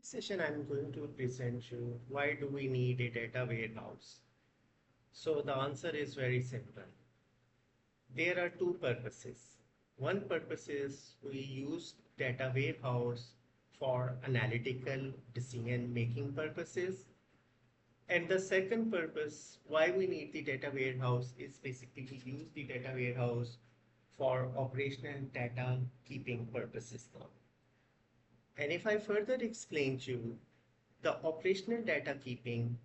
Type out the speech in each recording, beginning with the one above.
Session I'm going to present you why do we need a data warehouse. So the answer is very simple. There are two purposes. One purpose is we use data warehouse for analytical decision making purposes. And the second purpose why we need the data warehouse is basically we use the data warehouse for operational data keeping purposes now. And if I further explain to you, the operational data keeping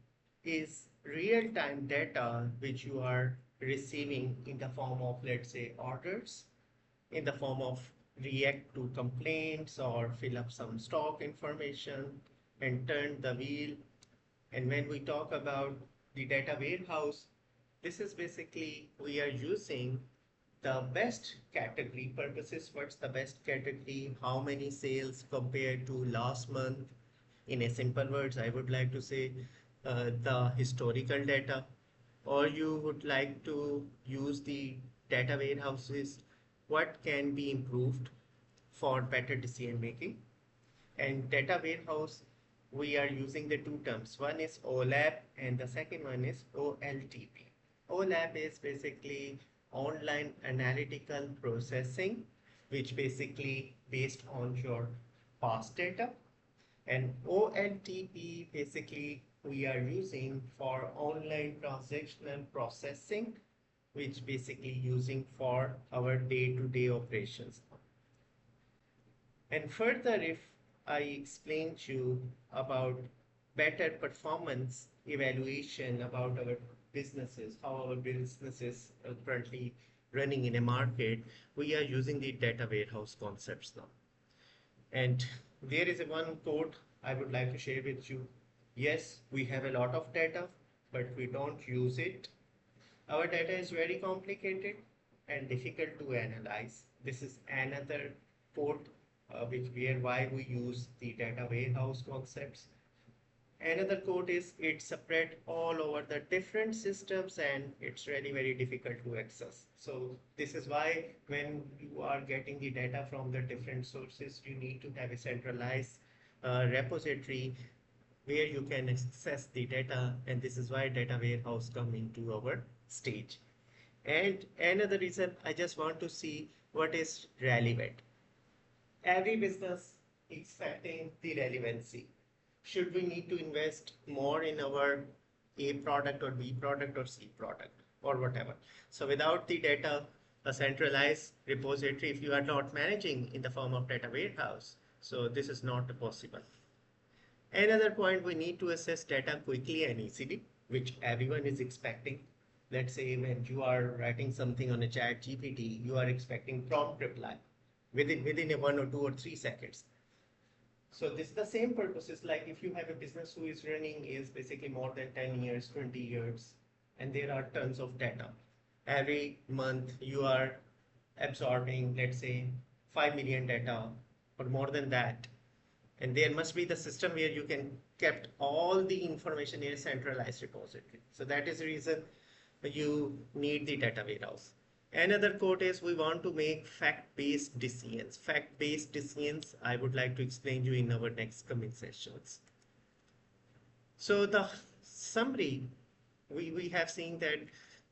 is real-time data which you are receiving in the form of, let's say, orders, in the form of react to complaints or fill up some stock information and turn the wheel. And when we talk about the data warehouse, this is basically we are using the best category purposes. What's the best category? How many sales compared to last month? In a simple words, I would like to say the historical data, or you would like to use the data warehouses, what can be improved for better decision making. And data warehouse, we are using the two terms. One is OLAP and the second one is OLTP. OLAP is basically online analytical processing, which basically based on your past data. And OLTP basically we are using for online transactional processing, which basically using for our day-to-day operations. And further, if I explain to you about better performance evaluation about our businesses, how our businesses are currently running in a market, we are using the data warehouse concepts now. And there is a one quote I would like to share with you. Yes, we have a lot of data, but we don't use it. Our data is very complicated and difficult to analyze. This is another quote which where why we use the data warehouse concepts. Another quote is it's spread all over the different systems and it's really very difficult to access. So this is why when you are getting the data from the different sources, you need to have a centralized repository where you can access the data, and this is why data warehouse come into our stage. And another reason I just want to see what is relevant. Every business expecting the relevancy. Should we need to invest more in our A product or B product or C product or whatever? So without the data, a centralized repository, if you are not managing in the form of data warehouse, so this is not possible. Another point, we need to assess data quickly and easily, which everyone is expecting. Let's say when you are writing something on a chat GPT, you are expecting prompt reply within a 1 or 2 or 3 seconds. So this is the same purposes like if you have a business who is running is basically more than 10 years, 20 years, and there are tons of data. Every month you are absorbing, let's say, 5 million data or more than that. And there must be the system where you can kept all the information in a centralized repository. So that is the reason you need the data warehouse. Another quote is we want to make fact-based decisions. Fact-based decisions, I would like to explain you in our next coming sessions. So the summary, we have seen that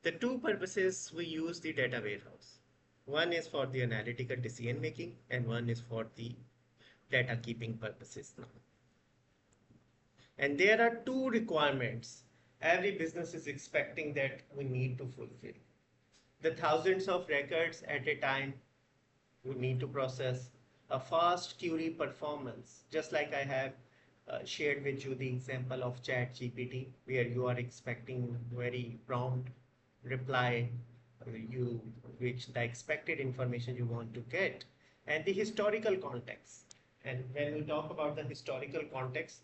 the two purposes we use the data warehouse. One is for the analytical decision making and one is for the data keeping purposes now. And there are two requirements every business is expecting that we need to fulfill. The thousands of records at a time we need to process, a fast query performance, just like I have shared with you the example of chat GPT where you are expecting very prompt reply you which the expected information you want to get, and the historical context. And when we talk about the historical context,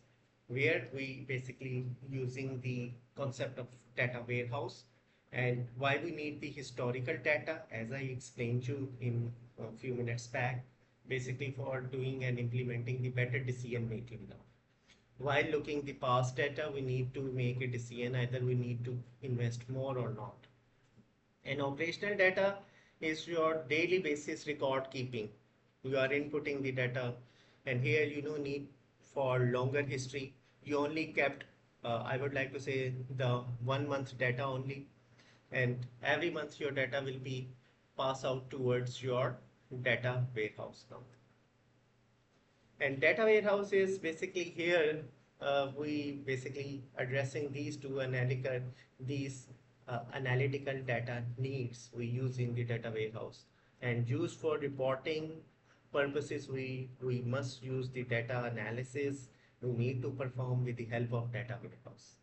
where we basically using the concept of data warehouse and why we need the historical data, as I explained you in a few minutes back, basically for doing and implementing the better decision making now. While looking the past data, we need to make a decision either we need to invest more or not. And operational data is your daily basis record keeping. You are inputting the data, and here you don't need for longer history. You only kept, I would like to say, the 1 month data only, and every month your data will be passed out towards your data warehouse now. And data warehouse is basically here, we basically addressing these analytical data needs we use in the data warehouse, and used for reporting purposes. We must use the data analysis we need to perform with the help of data warehouse.